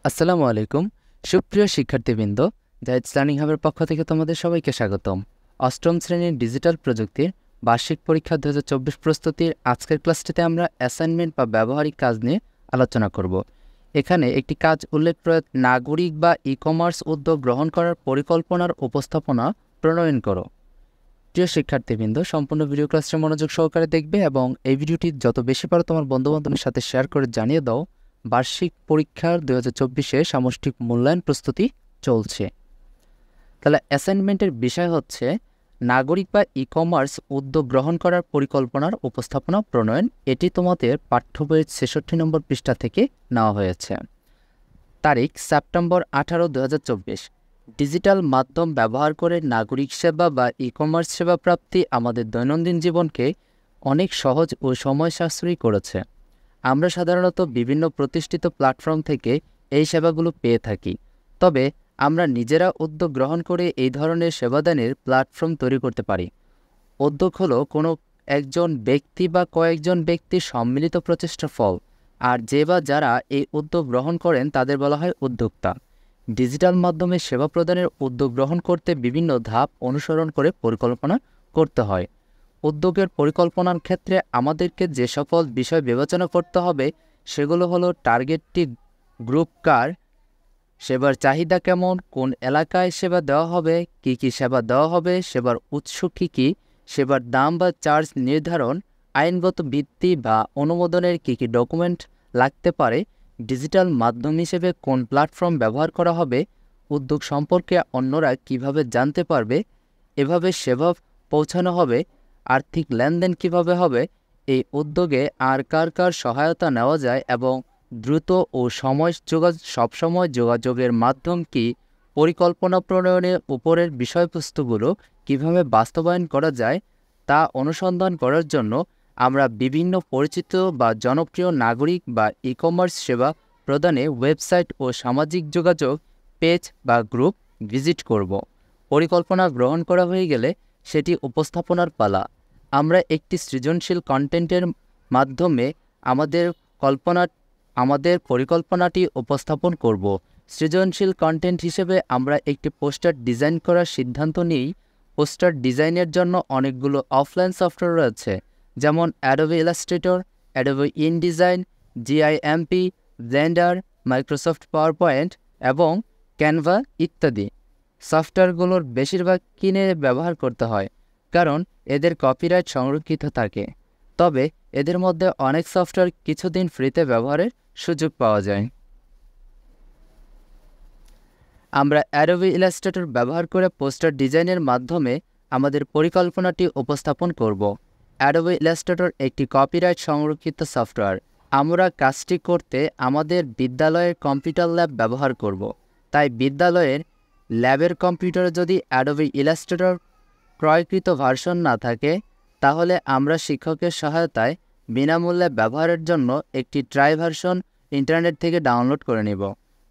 আসসালামু আলাইকুম সুপ্রিয় শিক্ষার্থীবৃন্দ, জাহিদ লার্নিং হাবের পক্ষ থেকে তোমাদের সবাইকে স্বাগতম। অষ্টম শ্রেণীর ডিজিটাল প্রযুক্তির বার্ষিক পরীক্ষা 2024 প্রস্তুতির আজকের ক্লাসটিতে আমরা অ্যাসাইনমেন্ট বা ব্যবহারিক কাজ নিয়ে আলোচনা করব। এখানে একটি কাজ উল্লেখ করে নাগরিক বা ই কমার্স উদ্যোগ গ্রহণ করার পরিকল্পনার উপস্থাপনা প্রণয়ন করো। প্রিয় শিক্ষার্থীবৃন্দ, সম্পূর্ণ ভিডিও ক্লাসটি মনোযোগ সহকারে দেখবে এবং এই ভিডিওটি যত বেশি পারো তোমার বন্ধুবান্ধবের সাথে শেয়ার করে জানিয়ে দাও বার্ষিক পরীক্ষার 2024-এ সামষ্টিক মূল্যায়ন প্রস্তুতি চলছে। তাহলে অ্যাসাইনমেন্টের বিষয় হচ্ছে নাগরিক বা ই কমার্স উদ্যোগ গ্রহণ করার পরিকল্পনার উপস্থাপনা প্রণয়ন। এটি তোমাদের পাঠ্য বইয়ের 66 নম্বর পৃষ্ঠা থেকে নেওয়া হয়েছে। তারিখ সেপ্টেম্বর 18, 2024। ডিজিটাল মাধ্যম ব্যবহার করে নাগরিক সেবা বা ই কমার্স সেবা প্রাপ্তি আমাদের দৈনন্দিন জীবনকে অনেক সহজ ও সময় সাশ্রয়ী করেছে। আমরা সাধারণত বিভিন্ন প্রতিষ্ঠিত প্ল্যাটফর্ম থেকে এই সেবাগুলো পেয়ে থাকি, তবে আমরা নিজেরা উদ্যোগ গ্রহণ করে এই ধরনের সেবাদানের প্ল্যাটফর্ম তৈরি করতে পারি। উদ্যোগ হলো কোনো একজন ব্যক্তি বা কয়েকজন ব্যক্তির সম্মিলিত প্রচেষ্টার ফল, আর যে বা যারা এই উদ্যোগ গ্রহণ করেন তাদের বলা হয় উদ্যোক্তা। ডিজিটাল মাধ্যমে সেবা প্রদানের উদ্যোগ গ্রহণ করতে বিভিন্ন ধাপ অনুসরণ করে পরিকল্পনা করতে হয়। উদ্যোগের পরিকল্পনার ক্ষেত্রে আমাদেরকে যে সকল বিষয় বিবেচনা করতে হবে সেগুলো হলো টার্গেটটি গ্রুপ কার, সেবার চাহিদা কেমন, কোন এলাকায় সেবা দেওয়া হবে, কি কি সেবা দেওয়া হবে, সেবার উৎস কী কী, সেবার দাম বা চার্জ নির্ধারণ, আইনগত ভিত্তি বা অনুমোদনের কী কী ডকুমেন্ট লাগতে পারে, ডিজিটাল মাধ্যম হিসেবে কোন প্ল্যাটফর্ম ব্যবহার করা হবে, উদ্যোগ সম্পর্কে অন্যরা কিভাবে জানতে পারবে, এভাবে সেবা পৌঁছানো হবে, আর্থিক লেনদেন কিভাবে হবে, এই উদ্যোগে আর কার কার সহায়তা নেওয়া যায় এবং দ্রুত ও সবসময় যোগাযোগের মাধ্যম কি, পরিকল্পনা প্রণয়নের উপরের বিষয়বস্তুগুলো কিভাবে বাস্তবায়ন করা যায় তা অনুসন্ধান করার জন্য আমরা বিভিন্ন পরিচিত বা জনপ্রিয় নাগরিক বা ই কমার্স সেবা প্রদানে ওয়েবসাইট ও সামাজিক যোগাযোগ পেজ বা গ্রুপ ভিজিট করব। পরিকল্পনা গ্রহণ করা হয়ে গেলে সেটি উপস্থাপনার পালা। আমরা একটি সৃজনশীল কন্টেন্টের মাধ্যমে আমাদের পরিকল্পনাটি উপস্থাপন করব। সৃজনশীল কন্টেন্ট হিসেবে আমরা একটি পোস্টার ডিজাইন করার সিদ্ধান্ত নিই। পোস্টার ডিজাইনের জন্য অনেকগুলো অফলাইন সফটওয়্যার রয়েছে, যেমন Adobe Illustrator, Adobe InDesign, GIMP, Blender, Microsoft PowerPoint এবং ক্যানভা ইত্যাদি। সফটওয়্যারগুলোর বেশিরভাগ কিনে ব্যবহার করতে হয়, কারণ এদের কপিরাইট সংরক্ষিত থাকে। তবে এদের মধ্যে অনেক সফটওয়্যার কিছুদিন ফ্রিতে ব্যবহারের সুযোগ পাওয়া যায়। আমরা অ্যাডোবি ইলাস্ট্রেটর ব্যবহার করে পোস্টার ডিজাইনের মাধ্যমে আমাদের পরিকল্পনাটি উপস্থাপন করব। অ্যাডোবি ইলাস্ট্রেটর একটি কপিরাইট সংরক্ষিত সফটওয়্যার। আমরা কাজটি করতে আমাদের বিদ্যালয়ের কম্পিউটার ল্যাব ব্যবহার করব। তাই বিদ্যালয়ের ল্যাবের কম্পিউটারে যদি অ্যাডোবি ইলাস্ট্রেটর ক্রয়কৃত ভার্সন না থাকে, তাহলে আমরা শিক্ষকের সহায়তায় বিনামূল্যে ব্যবহারের জন্য একটি ট্রাই ভার্সন ইন্টারনেট থেকে ডাউনলোড করে নেব।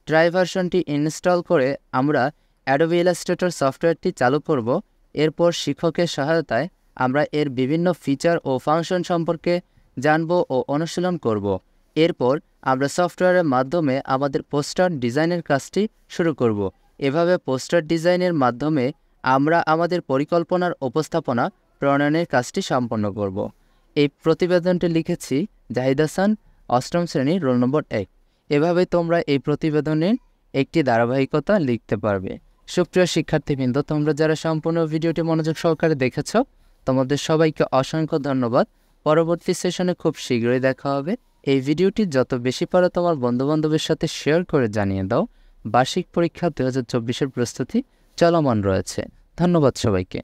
ট্রাই ভার্সনটি ইনস্টল করে আমরা অ্যাডোবি ইলাস্ট্রেটর সফটওয়্যারটি চালু করব। এরপর শিক্ষকের সহায়তায় আমরা এর বিভিন্ন ফিচার ও ফাংশন সম্পর্কে জানব ও অনুশীলন করব। এরপর আমরা সফটওয়্যারের মাধ্যমে আমাদের পোস্টার ডিজাইনের কাজটি শুরু করব। এভাবে পোস্টার ডিজাইনের মাধ্যমে আমরা আমাদের পরিকল্পনার উপস্থাপনা প্রণয়নের কাজটি সম্পন্ন করব। এই প্রতিবেদনটি লিখেছি জাহিদ হাসান, অষ্টম শ্রেণী, রোল নম্বর 1। এভাবে তোমরা এই প্রতিবেদনের একটি ধারাবাহিকতা লিখতে পারবে। সুপ্রিয় শিক্ষার্থীবৃন্দ, তোমরা যারা সম্পূর্ণ ভিডিওটি মনোযোগ সহকারে দেখেছ, তোমাদের সবাইকে অসংখ্য ধন্যবাদ। পরবর্তী সেশনে খুব শীঘ্রই দেখা হবে। এই ভিডিওটি যত বেশি পারো তোমার বন্ধুবান্ধবের সাথে শেয়ার করে জানিয়ে দাও বার্ষিক পরীক্ষা 2024-এর প্রস্তুতি চলমান রয়েছে। ধন্যবাদ সবাইকে।